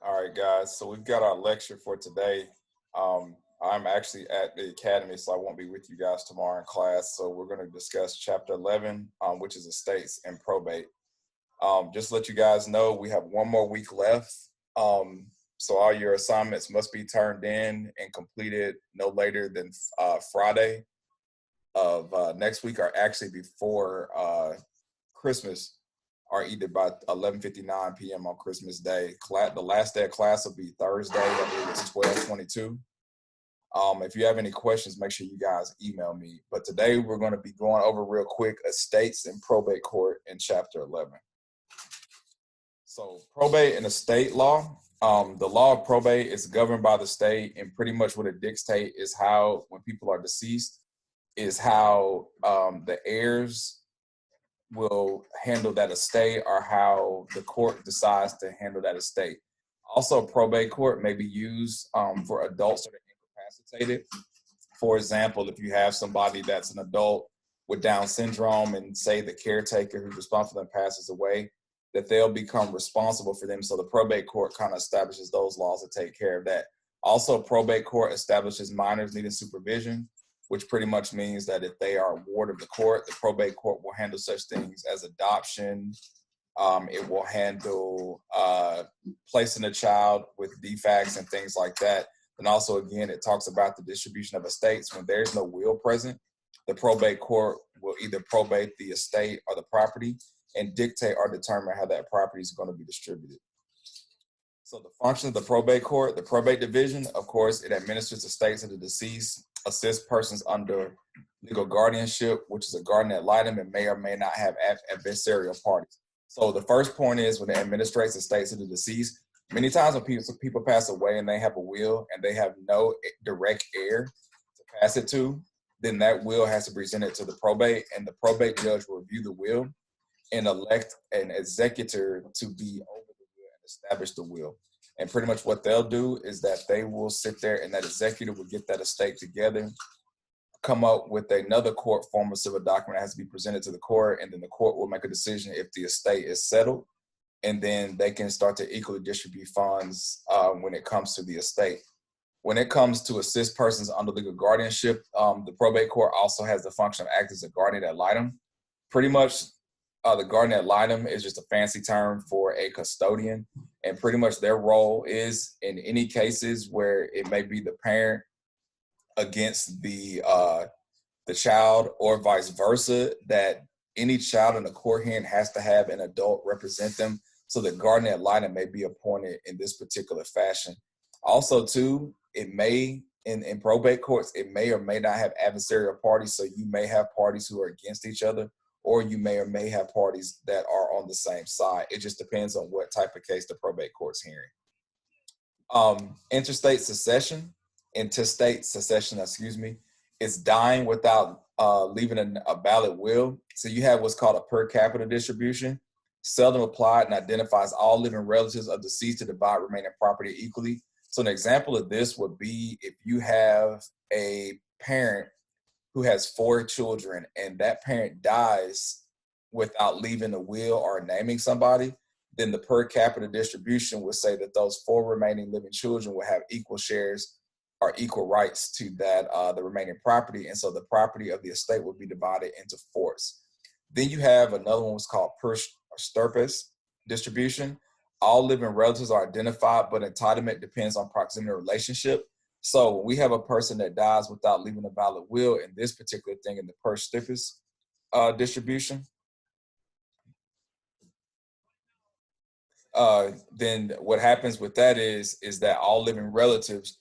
All right, guys. So we've got our lecture for today. I'm actually at the academy, so I won't be with you guys tomorrow in class. So we're going to discuss chapter 11, which is estates and probate. Just to let you guys know, we have one more week left. So all your assignments must be turned in and completed no later than Friday of next week, or actually before Christmas, or either by 11:59 p.m. on Christmas Day. The last day of class will be Thursday. I believe it's 12:22. If you have any questions, make sure you guys email me. But today we're going to be going over real quick estates and probate court in chapter 11. So probate and estate law. The law of probate is governed by the state, and pretty much what it dictates is how, when people are deceased, is how the heirs will handle that estate, or how the court decides to handle that estate. Also, probate court may be used for adults that are incapacitated. For example, if you have somebody that's an adult with Down syndrome, and say the caretaker who's responsible for them passes away, that they'll become responsible for them. So the probate court kind of establishes those laws to take care of that. Also, probate court establishes minors needing supervision, which pretty much means that if they are a ward of the court, the probate court will handle such things as adoption. It will handle placing a child with defects and things like that. And also, again, it talks about the distribution of estates. When there's no will present, the probate court will either probate the estate or the property and dictate or determine how that property is going to be distributed. So the function of the probate court, the probate division, of course, it administers estates of the deceased, assists persons under legal guardianship, which is a guardian ad litem, and may or may not have adversarial parties. So the first point is, when it administrates estates of the deceased, many times when people pass away and they have a will and they have no direct heir to pass it to, then that will has to present it to the probate, and the probate judge will review the will and elect an executor to be over the will and establish the will. And pretty much what they'll do is that they will sit there, and that executor will get that estate together, come up with another court form of civil document that has to be presented to the court, and then the court will make a decision if the estate is settled, and then they can start to equally distribute funds when it comes to the estate. When it comes to assist persons under legal guardianship, the probate court also has the function of acting as a guardian ad litem. Pretty much, the guardian ad litem is just a fancy term for a custodian, and pretty much their role is, in any cases where it may be the parent against the child, or vice versa, that any child in the court hearing has to have an adult represent them. So the guardian ad litem may be appointed in this particular fashion. Also, too, it may, in probate courts, it may or may not have adversarial parties. So you may have parties who are against each other, or you may or may have parties that are on the same side. It just depends on what type of case the probate court's hearing. Intestate succession, is dying without leaving a valid will. So you have what's called a per capita distribution, seldom applied, and identifies all living relatives of deceased to divide remaining property equally. So an example of this would be if you have a parent who has 4 children, and that parent dies without leaving a will or naming somebody, then the per capita distribution would say that those 4 remaining living children will have equal shares or equal rights to that the remaining property, and so the property of the estate will be divided into fourths. Then you have another one, what's called per stirpes distribution. All living relatives are identified, but entitlement depends on proximity relationship. So when we have a person that dies without leaving a valid will, in this particular thing, in the per stirpes distribution, then what happens with that is that all living relatives,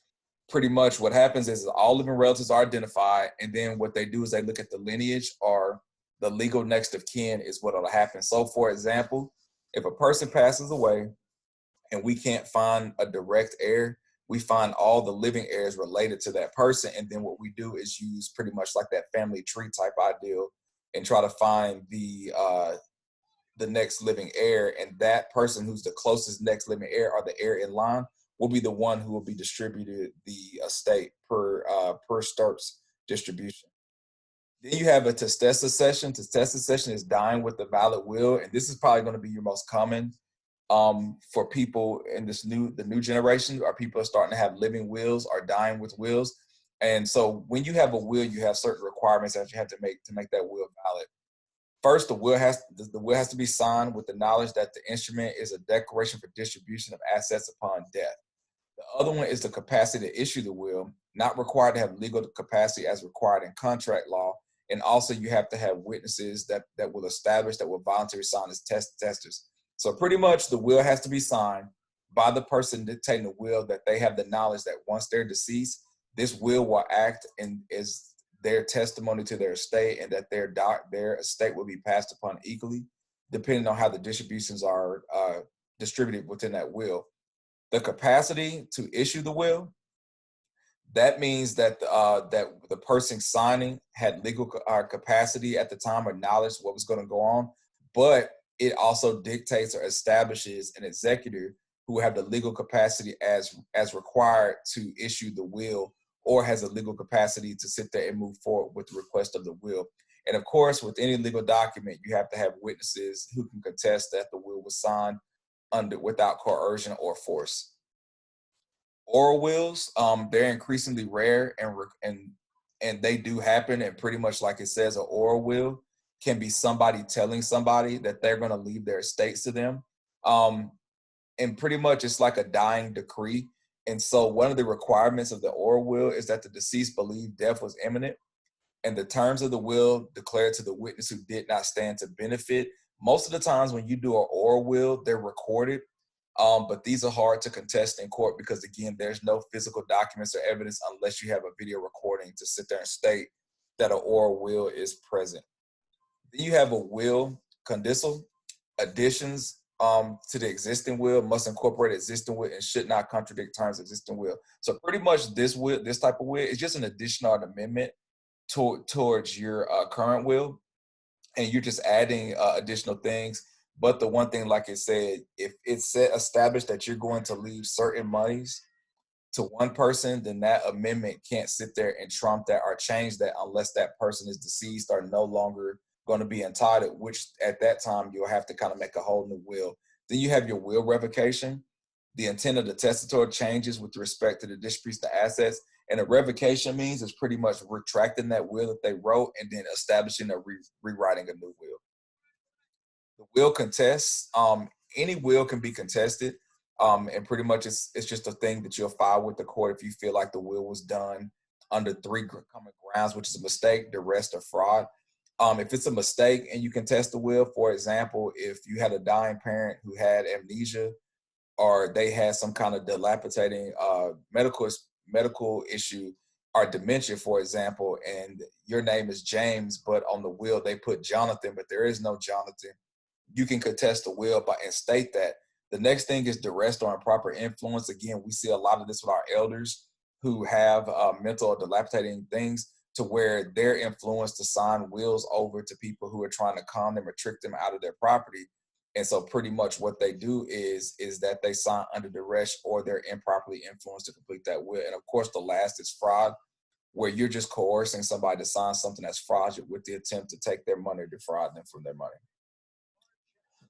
pretty much what happens is all living relatives are identified, and then what they do is they look at the lineage, or the legal next of kin is what will happen. So for example, if a person passes away and we can't find a direct heir, we find all the living heirs related to that person, and then what we do is use pretty much like that family tree type ideal and try to find the next living heir, and that person who's the closest next living heir, or the heir in line, will be the one who will be distributed the estate per stirpes distribution. Then you have a testes succession. Testes succession is dying with a valid will, and this is probably going to be your most common for people in the new generation, are people are starting to have living wills or dying with wills. And so when you have a will, you have certain requirements that you have to make that will valid. First, the will has to be signed with the knowledge that the instrument is a declaration for distribution of assets upon death. The other one is the capacity to issue the will, not required to have legal capacity as required in contract law. And also you have to have witnesses that will establish that will voluntarily sign as testers. So pretty much the will has to be signed by the person dictating the will, that they have the knowledge that once they're deceased, this will act and is their testimony to their estate, and that their estate will be passed upon equally, depending on how the distributions are distributed within that will. The capacity to issue the will, that means that that the person signing had legal capacity at the time or knowledge what was going to go on, but it also dictates or establishes an executor who have the legal capacity as required to issue the will, or has a legal capacity to sit there and move forward with the request of the will. And of course, with any legal document, you have to have witnesses who can contest that the will was signed without coercion or force. Oral wills, they're increasingly rare, and they do happen. And pretty much like it says, an oral will can be somebody telling somebody that they're going to leave their estates to them. And pretty much it's like a dying decree. And so one of the requirements of the oral will is that the deceased believed death was imminent, and the terms of the will declared to the witness who did not stand to benefit. Most of the times when you do an oral will, they're recorded. But these are hard to contest in court because, again, there's no physical documents or evidence unless you have a video recording to sit there and state that an oral will is present. Then you have a will condisal. Additions to the existing will must incorporate existing will and should not contradict terms of existing will. So pretty much this type of will is just an addition or an amendment towards your current will, and you're just adding additional things. But the one thing, like it said, if it's established that you're going to leave certain monies to one person, then that amendment can't sit there and trump that or change that unless that person is deceased or no longer going to be entitled, which at that time you'll have to kind of make a whole new will. Then you have your will revocation. The intent of the testator changes with respect to the distribution of assets. And a revocation means it's pretty much retracting that will that they wrote and then establishing or rewriting a new will. The will contests. Any will can be contested. And pretty much it's just a thing that you'll file with the court if you feel like the will was done under three common grounds, which is a mistake, duress, or fraud. If it's a mistake and you contest the will, for example, if you had a dying parent who had amnesia, or they had some kind of dilapidating medical issue or dementia, for example, and your name is James, but on the will they put Jonathan, but there is no Jonathan, you can contest the will and state that. The next thing is duress or improper influence. Again, we see a lot of this with our elders who have mental or dilapidating things, to where they're influenced to sign wills over to people who are trying to con them or trick them out of their property. And so pretty much what they do is that they sign under duress, or they're improperly influenced to complete that will. And of course, the last is fraud, where you're just coercing somebody to sign something that's fraudulent with the attempt to take their money or defraud them from their money.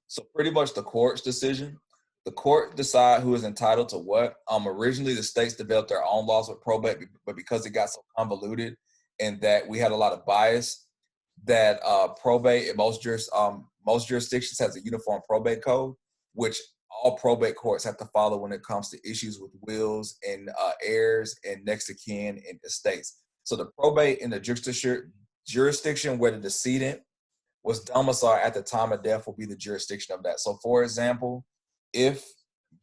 So pretty much the court's decision. The court decide who is entitled to what. Originally, the states developed their own laws with probate, but because it got so convoluted and that we had a lot of bias, that probate in most jurisdictions has a uniform probate code, which all probate courts have to follow when it comes to issues with wills and heirs and next of kin and estates. So the probate in the jurisdiction where the decedent was domiciled at the time of death will be the jurisdiction of that. So for example, if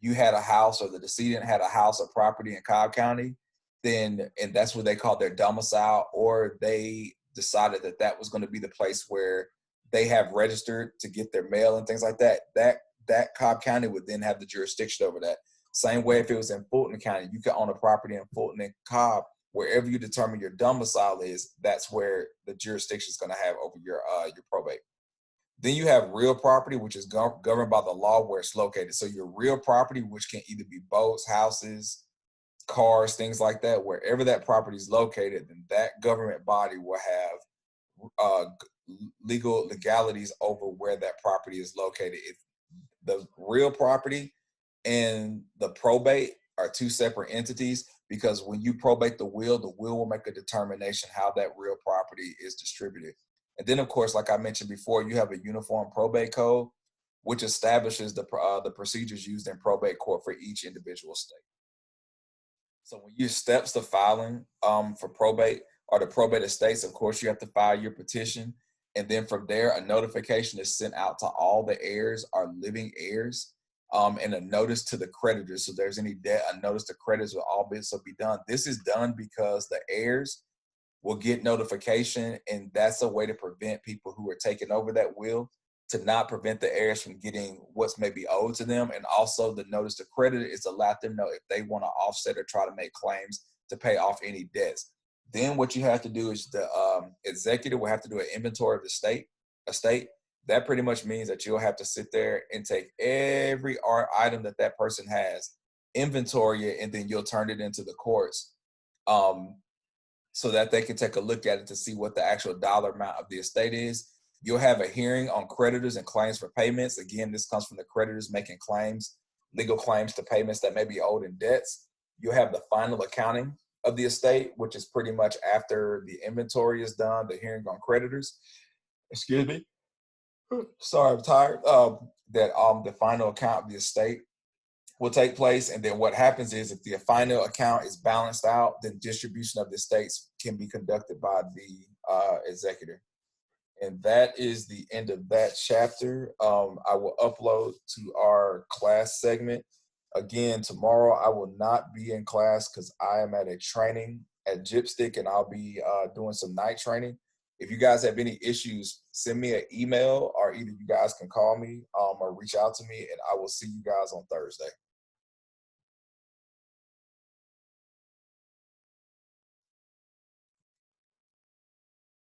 you had a house, or the decedent had a house or property in Cobb County, then, and that's what they call their domicile, or they decided that that was going to be the place where they have registered to get their mail and things like that, that Cobb County would then have the jurisdiction over that. Same way if it was in Fulton County, you could own a property in Fulton and Cobb. Wherever you determine your domicile is, that's where the jurisdiction is going to have over your probate. Then you have real property, which is governed by the law where it's located. So your real property, which can either be boats, houses, cars, things like that, wherever that property is located, then that government body will have legalities over where that property is located. the real property and the probate are two separate entities, because when you probate the will make a determination how that real property is distributed. And then, of course, like I mentioned before, you have a uniform probate code, which establishes the procedures used in probate court for each individual state. So when you steps to filing for probate or the probate estates, of course, you have to file your petition. And then from there, a notification is sent out to all the heirs or living heirs, and a notice to the creditors. So there's any debt, a notice to creditors will all this will be done. This is done because the heirs will get notification, and that's a way to prevent people who are taking over that will, to not prevent the heirs from getting what's maybe owed to them. And also the notice to creditor is to let them know if they want to offset or try to make claims to pay off any debts. Then what you have to do is the executor will have to do an inventory of the estate. That pretty much means that you'll have to sit there and take every art item that that person has, inventory it, and then you'll turn it into the courts, so that they can take a look at it to see what the actual dollar amount of the estate is. You'll have a hearing on creditors and claims for payments. Again, this comes from the creditors making claims, legal claims to payments that may be owed in debts. You'll have the final accounting of the estate, which is pretty much after the inventory is done, the hearing on creditors. Excuse me. Sorry, I'm tired. The final account of the estate will take place. And then what happens is, if the final account is balanced out, then distribution of the estates can be conducted by the executor. And that is the end of that chapter. I will upload to our class segment. Again, tomorrow I will not be in class because I am at a training at Gypstick, and I'll be doing some night training. If you guys have any issues, send me an email, or either you guys can call me or reach out to me, and I will see you guys on Thursday.